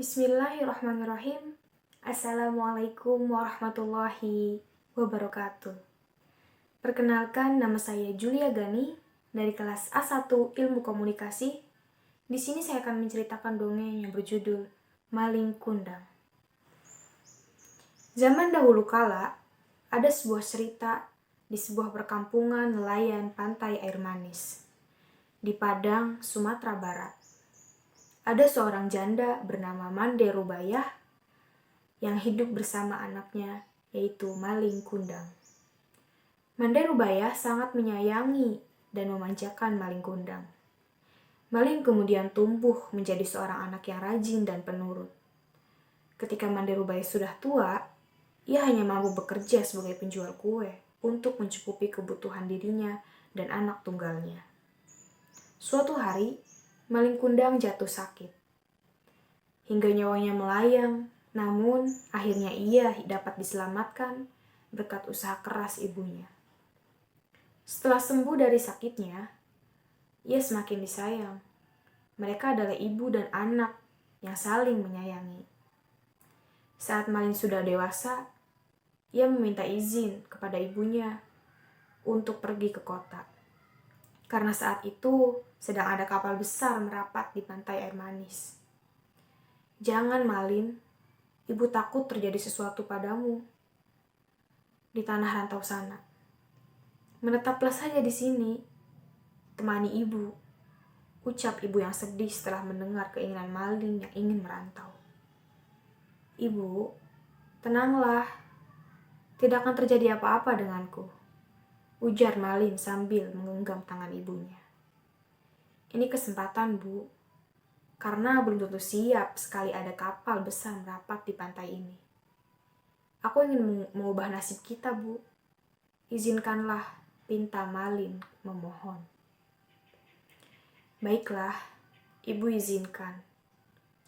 Bismillahirrahmanirrahim. Assalamualaikum warahmatullahi wabarakatuh. Perkenalkan, nama saya Julia Gani dari kelas A1 Ilmu Komunikasi. Di sini saya akan menceritakan dongeng yang berjudul Maling Kundang. Zaman dahulu kala, ada sebuah cerita di sebuah perkampungan nelayan pantai air manis di Padang, Sumatera Barat. Ada seorang janda bernama Mande Rubayah yang hidup bersama anaknya, yaitu Maling Kundang. Mande Rubayah sangat menyayangi dan memanjakan Maling Kundang. Maling kemudian tumbuh menjadi seorang anak yang rajin dan penurut. Ketika Mande Rubayah sudah tua, ia hanya mampu bekerja sebagai penjual kue untuk mencukupi kebutuhan dirinya dan anak tunggalnya. Suatu hari, Maling Kundang jatuh sakit. Hingga nyawanya melayang, namun akhirnya ia dapat diselamatkan berkat usaha keras ibunya. Setelah sembuh dari sakitnya, ia semakin disayang. Mereka adalah ibu dan anak yang saling menyayangi. Saat Maling sudah dewasa, ia meminta izin kepada ibunya untuk pergi ke kota. Karena saat itu sedang ada kapal besar merapat di pantai air manis. "Jangan, Malin, ibu takut terjadi sesuatu padamu di tanah rantau sana. Menetaplah saja di sini, temani ibu," ucap ibu yang sedih setelah mendengar keinginan Malin yang ingin merantau. "Ibu, tenanglah, tidak akan terjadi apa-apa denganku," ujar Malin sambil menggenggam tangan ibunya. "Ini kesempatan, Bu, karena belum tentu siap sekali ada kapal besar merapat di pantai ini. Aku ingin mengubah nasib kita, Bu. Izinkanlah," pinta Malin memohon. "Baiklah, ibu izinkan.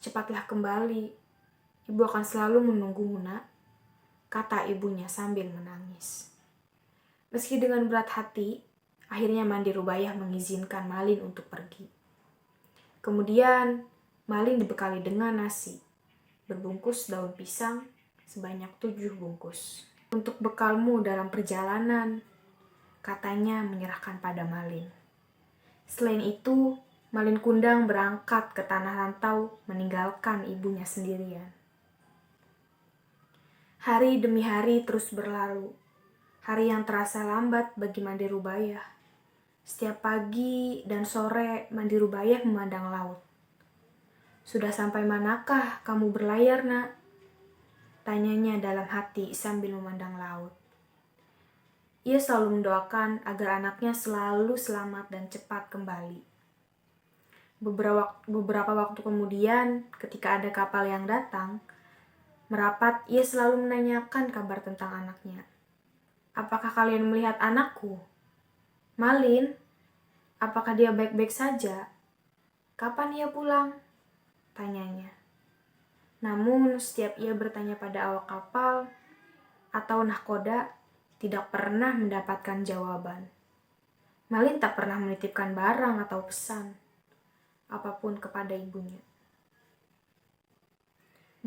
Cepatlah kembali. Ibu akan selalu menunggumu, Nak," kata ibunya sambil menangis. Meski dengan berat hati, akhirnya Mande Rubayah mengizinkan Malin untuk pergi. Kemudian, Malin dibekali dengan nasi, berbungkus daun pisang sebanyak 7 bungkus. "Untuk bekalmu dalam perjalanan," katanya menyerahkan pada Malin. Selain itu, Maling Kundang berangkat ke tanah rantau meninggalkan ibunya sendirian. Hari demi hari terus berlalu. Hari yang terasa lambat bagi Mande Rubayah. Setiap pagi dan sore Mande Rubayah memandang laut. "Sudah sampai manakah kamu berlayar, Nak?" tanyanya dalam hati sambil memandang laut. Ia selalu mendoakan agar anaknya selalu selamat dan cepat kembali. Beberapa waktu kemudian, ketika ada kapal yang datang merapat, ia selalu menanyakan kabar tentang anaknya. "Apakah kalian melihat anakku? Malin, apakah dia baik-baik saja? Kapan ia pulang?" tanyanya. Namun, setiap ia bertanya pada awak kapal atau nahkoda, tidak pernah mendapatkan jawaban. Malin tak pernah menitipkan barang atau pesan apapun kepada ibunya.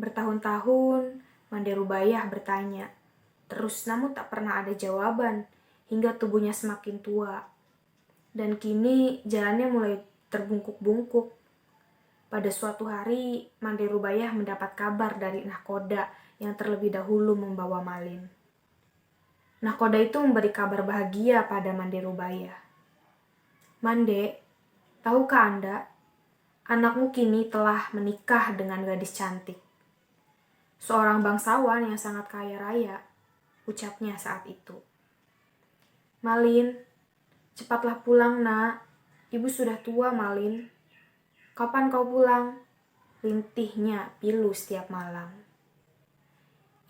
Bertahun-tahun, Mande Rubayah bertanya, terus namun tak pernah ada jawaban hingga tubuhnya semakin tua. Dan kini jalannya mulai terbungkuk-bungkuk. Pada suatu hari, Mande Rubayah mendapat kabar dari nahkoda yang terlebih dahulu membawa Malin. Nahkoda itu memberi kabar bahagia pada Mande Rubayah. "Mande, tahukah Anda, anakmu kini telah menikah dengan gadis cantik, seorang bangsawan yang sangat kaya raya," ucapnya saat itu. "Malin, cepatlah pulang, Nak. Ibu sudah tua, Malin. Kapan kau pulang?" rintihnya pilu setiap malam.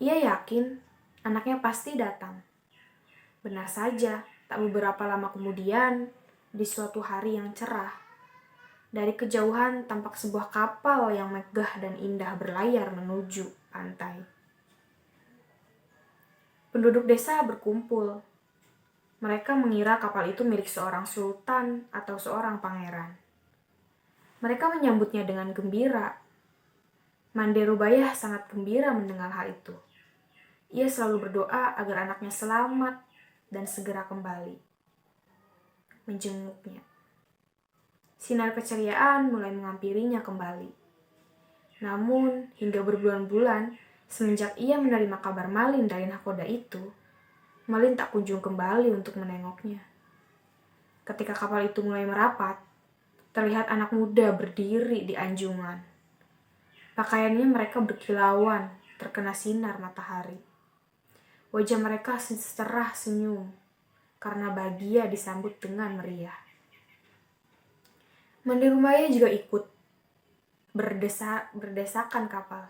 Ia yakin anaknya pasti datang. Benar saja, tak beberapa lama kemudian, di suatu hari yang cerah, dari kejauhan tampak sebuah kapal yang megah dan indah berlayar menuju pantai. Penduduk desa berkumpul. Mereka mengira kapal itu milik seorang sultan atau seorang pangeran. Mereka menyambutnya dengan gembira. Manderubaya sangat gembira mendengar hal itu. Ia selalu berdoa agar anaknya selamat dan segera kembali. Menjenguknya. Sinar keceriaan mulai menghampirinya kembali. Namun, hingga berbulan-bulan, semenjak ia menerima kabar Malin dari nahkoda itu, Malin tak kunjung kembali untuk menengoknya. Ketika kapal itu mulai merapat, terlihat anak muda berdiri di anjungan. Pakaiannya mereka berkilauan, terkena sinar matahari. Wajah mereka secerah senyum, karena bahagia disambut dengan meriah. Manderubaya juga ikut berdesakan kapal.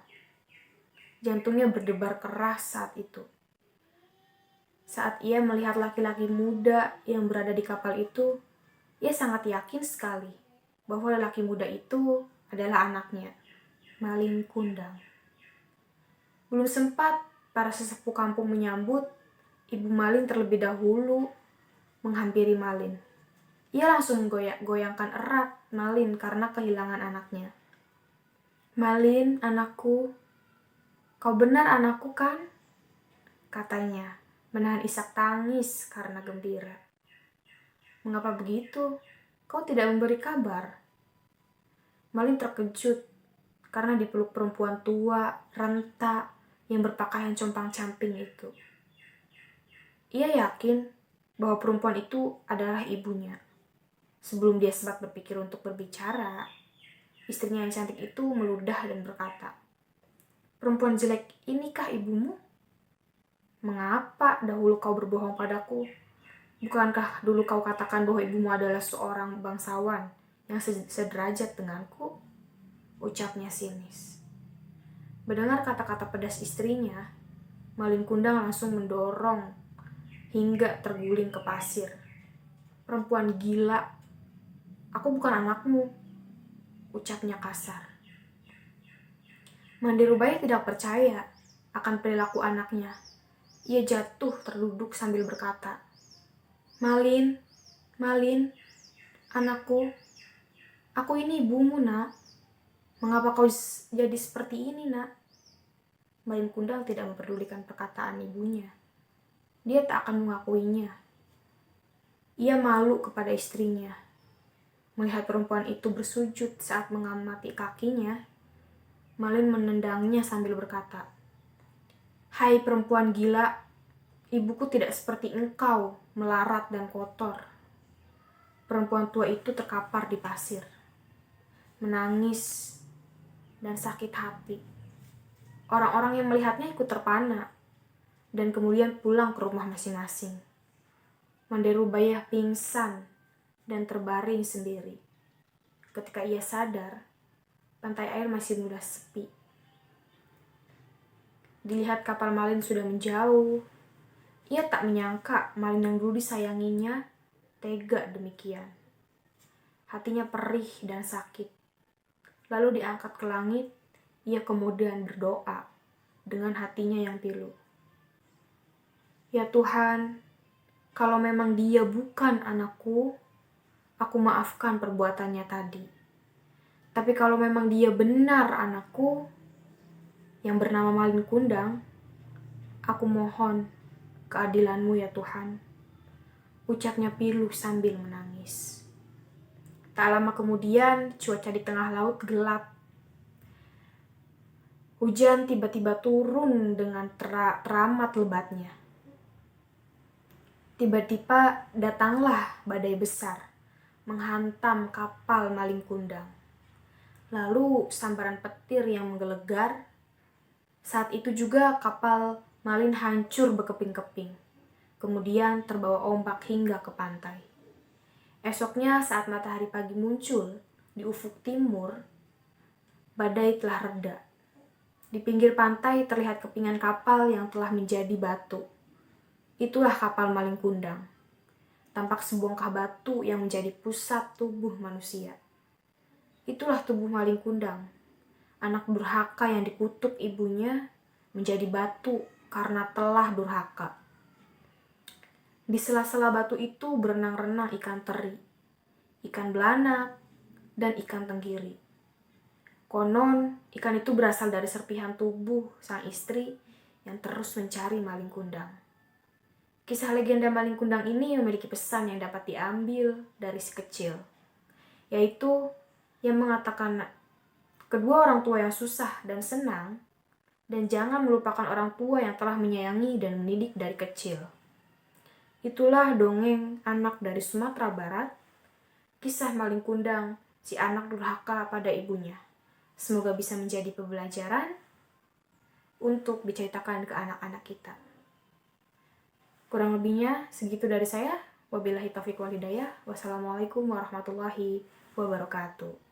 Jantungnya berdebar keras saat itu. Saat ia melihat laki-laki muda yang berada di kapal itu, ia sangat yakin sekali bahwa lelaki muda itu adalah anaknya, Malin Kundang. Belum sempat para sesepuh kampung menyambut, Ibu Malin terlebih dahulu menghampiri Malin. Ia langsung goyangkan erat Malin karena kehilangan anaknya. "Malin, anakku, kau benar anakku kan?" katanya, menahan isak tangis karena gembira. "Mengapa begitu? Kau tidak memberi kabar?" Malin terkejut karena dipeluk perempuan tua, renta, yang berpakaian compang-camping itu. Ia yakin bahwa perempuan itu adalah ibunya. Sebelum dia sempat berpikir untuk berbicara, istrinya yang cantik itu meludah dan berkata, "Perempuan jelek inikah ibumu? Mengapa dahulu kau berbohong padaku? Bukankah dulu kau katakan bahwa ibumu adalah seorang bangsawan yang sederajat denganku?" ucapnya sinis. Mendengar kata-kata pedas istrinya, Malin Kundang langsung mendorong hingga terguling ke pasir. "Perempuan gila, aku bukan anakmu," ucapnya kasar. Manderubaya tidak percaya akan perilaku anaknya. Ia jatuh terduduk sambil berkata, "Malin, Malin, anakku, aku ini ibumu, nak. Mengapa kau jadi seperti ini, nak?" Malin Kundang tidak memperdulikan perkataan ibunya. Dia tak akan mengakuinya. Ia malu kepada istrinya. Melihat perempuan itu bersujud saat mengamati kakinya, Malin menendangnya sambil berkata, "Hai perempuan gila, ibuku tidak seperti engkau, melarat dan kotor." Perempuan tua itu terkapar di pasir, menangis dan sakit hati. Orang-orang yang melihatnya ikut terpana dan kemudian pulang ke rumah masing-masing. Manderubaya pingsan dan terbaring sendiri. Ketika ia sadar, pantai air masih mudah sepi. Dilihat kapal Malin sudah menjauh, ia tak menyangka Malin yang dulu disayanginya tega demikian. Hatinya perih dan sakit. Lalu diangkat ke langit, ia kemudian berdoa dengan hatinya yang pilu. "Ya Tuhan, kalau memang dia bukan anakku, aku maafkan perbuatannya tadi. Tapi kalau memang dia benar anakku, yang bernama Malin Kundang, aku mohon keadilanmu ya Tuhan," ucapnya pilu sambil menangis. Tak lama kemudian, cuaca di tengah laut gelap. Hujan tiba-tiba turun dengan teramat lebatnya. Tiba-tiba datanglah badai besar, menghantam kapal Malin Kundang. Lalu sambaran petir yang menggelegar. Saat itu juga kapal Malin hancur berkeping-keping. Kemudian terbawa ombak hingga ke pantai. Esoknya saat matahari pagi muncul di ufuk timur, badai telah reda. Di pinggir pantai terlihat kepingan kapal yang telah menjadi batu. Itulah kapal Malin Kundang. Tampak sebongkah batu yang menjadi pusat tubuh manusia. Itulah tubuh Malin Kundang. Anak durhaka yang dikutuk ibunya menjadi batu karena telah durhaka. Di sela-sela batu itu berenang-renang ikan teri, ikan belanak, dan ikan tenggiri. Konon, ikan itu berasal dari serpihan tubuh sang istri yang terus mencari maling kundang. Kisah legenda maling kundang ini memiliki pesan yang dapat diambil dari si kecil, yaitu yang mengatakan kedua orang tua yang susah dan senang, dan jangan melupakan orang tua yang telah menyayangi dan mendidik dari kecil. Itulah dongeng anak dari Sumatera Barat, kisah maling kundang, si anak durhaka pada ibunya. Semoga bisa menjadi pembelajaran untuk diceritakan ke anak-anak kita. Kurang lebihnya segitu dari saya. Wabillahi taufiq wal hidayah. Wassalamualaikum warahmatullahi wabarakatuh.